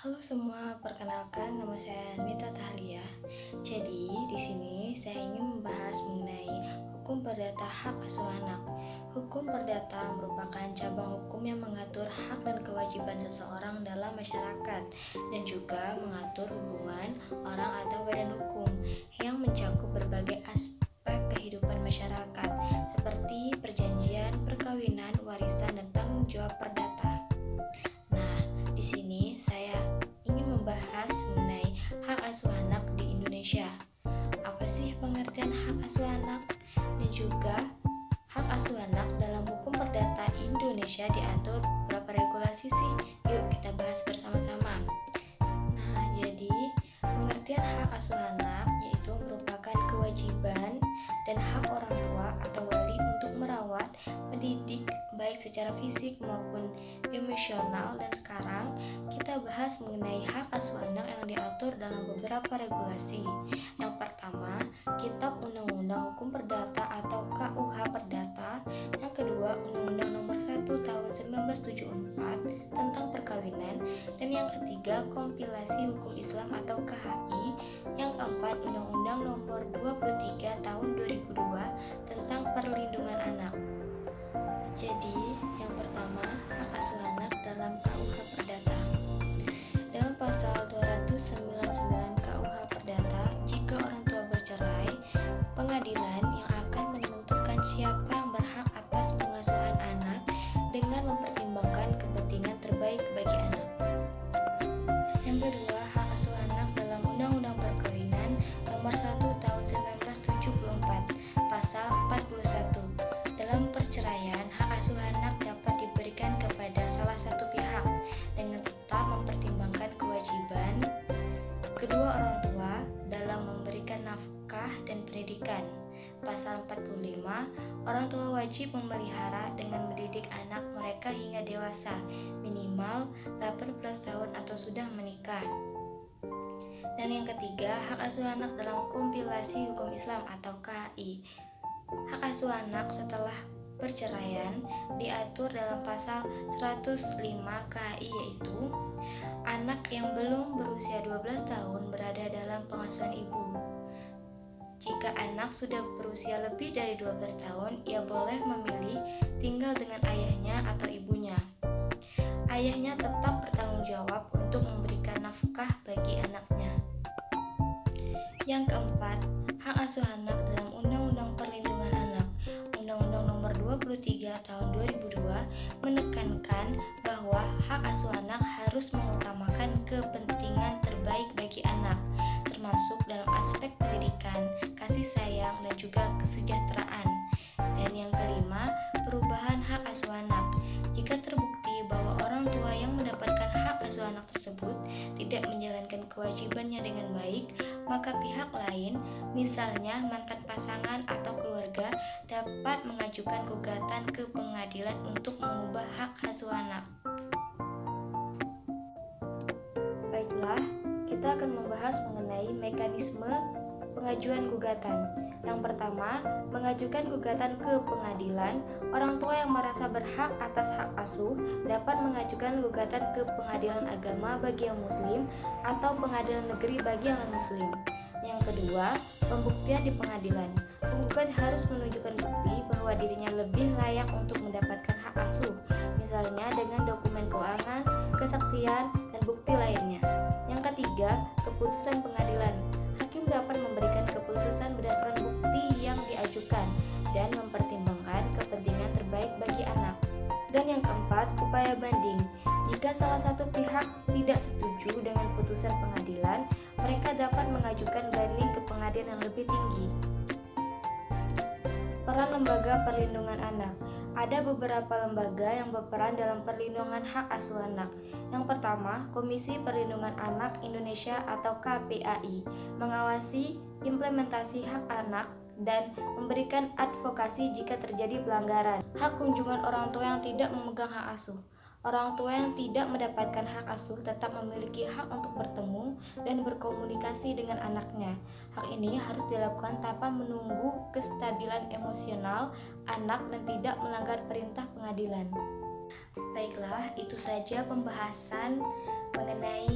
Halo semua, perkenalkan nama saya Nita Tahlia. Jadi, di sini saya ingin membahas mengenai hukum perdata hak asuh anak. Hukum perdata merupakan cabang hukum yang mengatur hak dan kewajiban seseorang dalam masyarakat dan juga mengatur hubungan orang atau badan hukum yang mencakup berbagai aspek kehidupan masyarakat seperti perjanjian, perkawinan, warisan, dan tanggung jawab perdata. Nah, di sini saya ingin membahas mengenai hak asuh anak di Indonesia. Apa sih pengertian hak asuh anak? Dan juga hak asuh anak dalam hukum perdata Indonesia diatur berapa regulasi sih? Yuk kita bahas bersama-sama. Nah, jadi pengertian hak asuh anak yaitu merupakan kewajiban dan hak orang tua atau wali untuk merawat, mendidik baik secara fisik maupun emosional. Dan sekarang kita bahas mengenai hak asuh anak yang diatur dalam beberapa regulasi. Yang pertama, Kitab Undang-Undang Hukum Perdata atau KUH Perdata. Yang kedua, Undang-Undang Nomor 1 Tahun 1974 tentang perkawinan. Dan yang ketiga, Kompilasi Hukum Islam atau KHI. Yang keempat, Undang-Undang Nomor 23 Tahun 2002 tentang perlindungan anak. Jadi, yang pertama, hak asuh anak dalam KUH Perdata. Dalam pasal 299 KUH Perdata, jika orang tua bercerai, pengadilan yang akan menentukan siapa yang berhak atas pengasuhan anak dengan mempertimbangkan kepentingan terbaik bagi anak. Yang kedua, hak asuh anak dalam Undang-Undang Perkawinan Nomor 1 Tahun 1974, Pasal 41. Dalam perceraian, hak asuh anak dapat diberikan kepada salah satu pihak dengan tetap mempertimbangkan kewajiban kedua orang tua dalam memberikan nafkah dan pendidikan. Pasal 45, orang tua wajib memelihara dengan mendidik anak mereka hingga dewasa, minimal 18 tahun atau sudah menikah. Dan yang ketiga, hak asuh anak dalam Kompilasi Hukum Islam atau KHI. Hak asuh anak setelah perceraian diatur dalam pasal 105 KHI, yaitu anak yang belum berusia 12 tahun berada dalam pengasuhan ibu. Jika anak sudah berusia lebih dari 12 tahun, ia boleh memilih tinggal dengan ayahnya atau ibunya. Ayahnya tetap bertanggung jawab untuk memberikan nafkah bagi anaknya. Yang keempat, hak asuh anak dalam Undang-Undang Perlindungan Anak. Undang-Undang Nomor 23 Tahun 2002 menekankan bahwa hak asuh anak harus mengutamakan kepentingan terbaik bagi anak, termasuk dalam aspek pendidikan, kasih sayang, dan juga kesejahteraan. Dan yang kelima, perubahan hak asuh anak. Jika terbukti bahwa orang tua yang mendapatkan hak asuh anak tersebut tidak menjalankan kewajibannya dengan baik, maka pihak lain, misalnya mantan pasangan atau keluarga, dapat mengajukan gugatan ke pengadilan untuk mengubah hak asuh anak. Baiklah, kita akan membahas mengenai mekanisme pengajuan gugatan. Yang pertama, mengajukan gugatan ke pengadilan. Orang tua yang merasa berhak atas hak asuh dapat mengajukan gugatan ke pengadilan agama bagi yang muslim atau pengadilan negeri bagi yang non-muslim. Yang kedua, pembuktian di pengadilan. Penggugat harus menunjukkan bukti bahwa dirinya lebih layak untuk mendapatkan hak asuh, misalnya dengan dokumen keuangan, kesaksian, dan bukti lainnya. Yang ketiga, keputusan pengadilan. Hakim dapat memberikan keputusan berdasarkan bukti yang diajukan dan mempertimbangkan kepentingan terbaik bagi anak. Dan yang keempat, upaya banding. Jika salah satu pihak tidak setuju dengan putusan pengadilan, mereka dapat mengajukan banding ke pengadilan yang lebih tinggi. Peran lembaga perlindungan anak. Ada beberapa lembaga yang berperan dalam perlindungan hak asuh anak. Yang pertama, Komisi Perlindungan Anak Indonesia atau KPAI mengawasi implementasi hak anak dan memberikan advokasi jika terjadi pelanggaran. Hak kunjungan orang tua yang tidak memegang hak asuh. Orang tua yang tidak mendapatkan hak asuh tetap memiliki hak untuk bertemu dan berkomunikasi dengan anaknya. Hak ini harus dilakukan tanpa menunggu kestabilan emosional anak dan tidak melanggar perintah pengadilan. Baiklah, itu saja pembahasan mengenai